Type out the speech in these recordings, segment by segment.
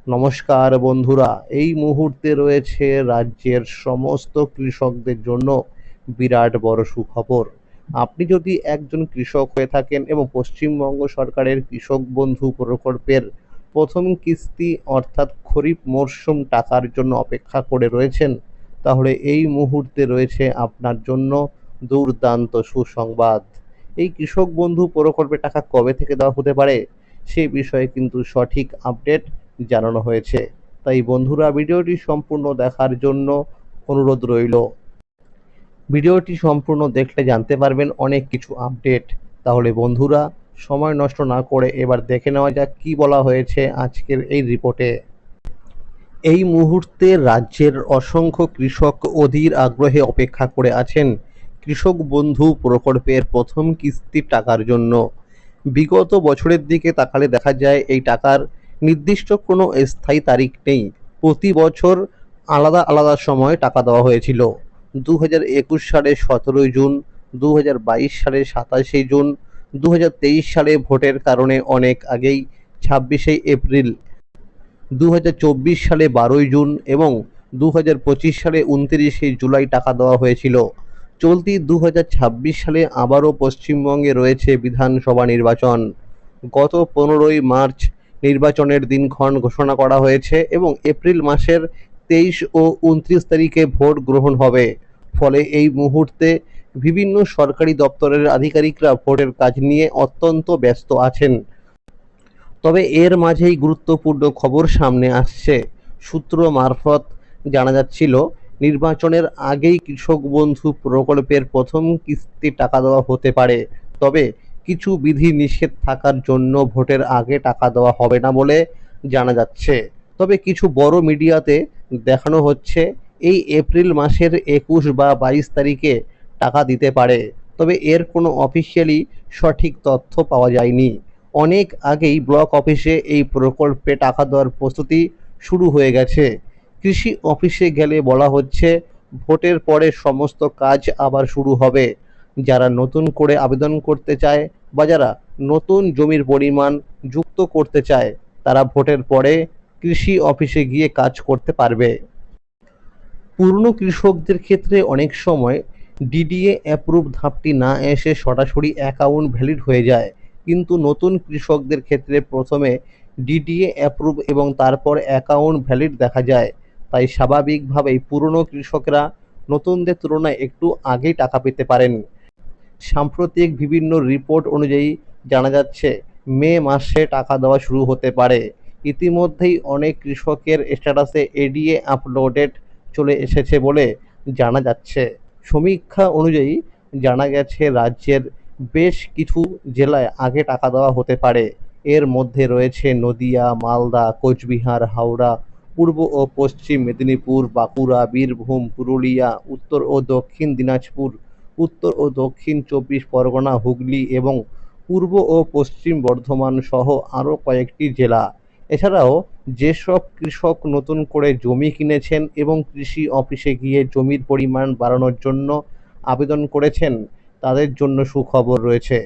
নমস্কার বন্ধুরা, এই মুহূর্তে রয়েছে রাজ্যের সমস্ত কৃষকদের জন্য বিরাট বড় সুখবর। আপনি যদি একজন কৃষক হয়ে থাকেন এবং পশ্চিমবঙ্গ সরকারের কৃষক বন্ধু প্রকল্পের প্রথম কিস্তি অর্থাৎ খরিফ মরশুম টাকার জন্য অপেক্ষা করে রয়েছেন, তাহলে এই মুহূর্তে রয়েছে আপনার জন্য দুর্দান্ত সুসংবাদ। এই কৃষক বন্ধু প্রকল্পের টাকা কবে থেকে দেওয়া হতে পারে সে বিষয়ে কিন্তু সঠিক আপডেট জানানো হয়েছে। তাই বন্ধুরা, ভিডিওটি সম্পূর্ণ দেখার জন্য অনুরোধ রইল। ভিডিওটি সম্পূর্ণ দেখলে জানতে পারবেন অনেক কিছু আপডেট। তাহলে বন্ধুরা, সময় নষ্ট না করে এবার দেখে নেওয়া যাক কি বলা হয়েছে আজকের এই রিপোর্টে। এই মুহূর্তে রাজ্যের অসংখ্য কৃষক অধীর আগ্রহে অপেক্ষা করে আছেন কৃষক বন্ধু প্রকল্পের প্রথম কিস্তির টাকার জন্য। বিগত বছরের দিকে তাকালে দেখা যায় এই টাকার নির্দিষ্ট কোনো স্থায়ী তারিখ নেই। প্রতি বছর আলাদা আলাদা সময় টাকা দেওয়া হয়েছিল। 2021 সালে 17 জুন, 2022 সালে 27শে জুন, 2023 সালে ভোটের কারণে অনেক আগেই 26শে এপ্রিল, 2024 সালে 12ই জুন এবং 2025 সালে 29শে জুলাই টাকা দেওয়া হয়েছিল। চলতি 2026 সালে আবারও পশ্চিমবঙ্গে রয়েছে বিধানসভা নির্বাচন। গত 15ই মার্চ নির্বাচনের দিনক্ষণ ঘোষণা করা হয়েছে এবং এপ্রিল মাসের 23 ও 29 তারিখে ভোট গ্রহণ হবে। ফলে এই মুহূর্তে বিভিন্ন সরকারি দপ্তরের আধিকারিকরা ভোটের কাজ নিয়ে অত্যন্ত ব্যস্ত আছেন। তবে এর মাঝেই গুরুত্বপূর্ণ খবর সামনে আসছে। সূত্র মারফত জানা যাচ্ছিল, নির্বাচনের আগেই কৃষক বন্ধু প্রকল্পের প্রথম কিস্তি টাকা দেওয়া হতে পারে। তবে কিছু বিধি নিষেধ থাকার জন্য ভোটের আগে টাকা দেওয়া হবে না বলে জানা যাচ্ছে। তবে কিছু বড় মিডিয়াতে দেখানো হচ্ছে এই এপ্রিল মাসের 21 বা 22 তারিখে টাকা দিতে পারে। তবে এর কোনো অফিসিয়ালি সঠিক তথ্য পাওয়া যায়নি। অনেক আগেই ব্লক অফিসে এই প্রকল্পে টাকা দেওয়ার প্রস্তুতি শুরু হয়ে গেছে। কৃষি অফিসে গেলে বলা হচ্ছে ভোটের পরে সমস্ত কাজ আবার শুরু হবে। যারা নতুন করে আবেদন করতে চায় বা যারা নতুন জমির পরিমাণ যুক্ত করতে চায় তারা ভোটের পরে কৃষি অফিসে গিয়ে কাজ করতে পারবে। পুরনো কৃষকদের ক্ষেত্রে অনেক সময় ডিডিএ অ্যাপ্রুভ ধাপটি না এসে সরাসরি অ্যাকাউন্ট ভ্যালিড হয়ে যায়, কিন্তু নতুন কৃষকদের ক্ষেত্রে প্রথমে ডিডিএ অ্যাপ্রুভ এবং তারপর অ্যাকাউন্ট ভ্যালিড দেখা যায়। তাই স্বাভাবিকভাবেই পুরনো কৃষকরা নতুনদের তুলনায় একটু আগেই টাকা পেতে পারেন। সাম্প্রতিক বিভিন্ন রিপোর্ট অনুযায়ী জানা যাচ্ছে মে মাসে টাকা দেওয়া শুরু হতে পারে। ইতিমধ্যেই অনেক কৃষকের স্ট্যাটাসে এডিএ আপলোডেড চলে এসেছে বলে জানা যাচ্ছে। সমীক্ষা অনুযায়ী জানা গেছে রাজ্যের বেশ কিছু জেলায় আগে টাকা দেওয়া হতে পারে। এর মধ্যে রয়েছে নদিয়া, মালদা, কোচবিহার, হাওড়া, পূর্ব ও পশ্চিম মেদিনীপুর, বাঁকুড়া, বীরভূম, পুরুলিয়া, উত্তর ও দক্ষিণ দিনাজপুর, উত্তর ও দক্ষিণ 24 পরগনা, হুগলি এবং পূর্ব ও পশ্চিম বর্ধমান সহ আরও কয়েকটি জেলা। এছাড়াও যেসব কৃষক নতুন করে জমি কিনেছেন এবং কৃষি অফিসে গিয়ে জমির পরিমাণ বাড়ানোর জন্য আবেদন করেছেন তাদের জন্য সুখবর রয়েছে।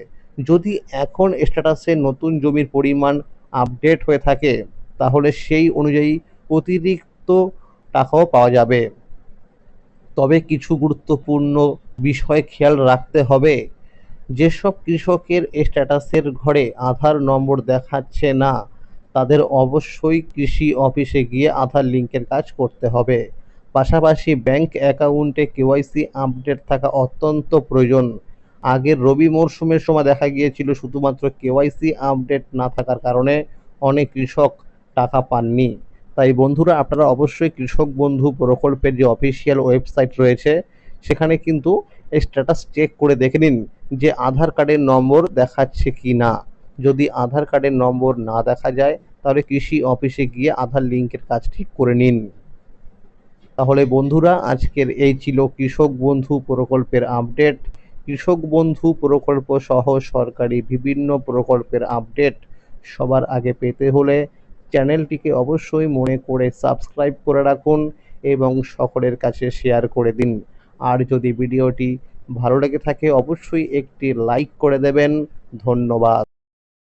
যদি এখন স্ট্যাটাসে নতুন জমির পরিমাণ আপডেট হয়ে থাকে তাহলে সেই অনুযায়ী অতিরিক্ত টাকাও পাওয়া যাবে। তবে কিছু গুরুত্বপূর্ণ বিষয় খেয়াল রাখতে হবে। যেসব কৃষকের স্ট্যাটাসের ঘরে আধার নম্বর দেখাচ্ছে না তাদের অবশ্যই কৃষি অফিসে গিয়ে আধার লিঙ্কের কাজ করতে হবে। পাশাপাশি ব্যাংক অ্যাকাউন্টে কেওয়াইসি আপডেট থাকা অত্যন্ত প্রয়োজন। আগের রবি মরশুমের সময় দেখা গিয়েছিল শুধুমাত্র কেওয়াইসি আপডেট না থাকার কারণে অনেক কৃষক টাকা পাননি। তাই বন্ধুরা, আপনারা অবশ্যই কৃষক বন্ধু প্রকল্পের যে অফিসিয়াল ওয়েবসাইট রয়েছে সেখানে কিন্তু স্ট্যাটাস চেক করে দেখে নিন যে আধার কার্ডের নম্বর দেখাচ্ছে কি না। যদি আধার কার্ডের নম্বর না দেখা যায় তাহলে কৃষি অফিসে গিয়ে আধার লিঙ্কের কাজ ঠিক করে নিন। তাহলে বন্ধুরা, আজকের এই ছিল কৃষক বন্ধু প্রকল্পের আপডেট। কৃষক বন্ধু প্রকল্প সহ সরকারি বিভিন্ন প্রকল্পের আপডেট সবার আগে পেতে হলে চ্যানেলটিকে অবশ্যই মনে করে সাবস্ক্রাইব করে রাখুন এবং সকলের কাছে শেয়ার করে দিন। আর যদি ভিডিওটি ভালো লেগে থাকে অবশ্যই একটি লাইক করে দেবেন। ধন্যবাদ।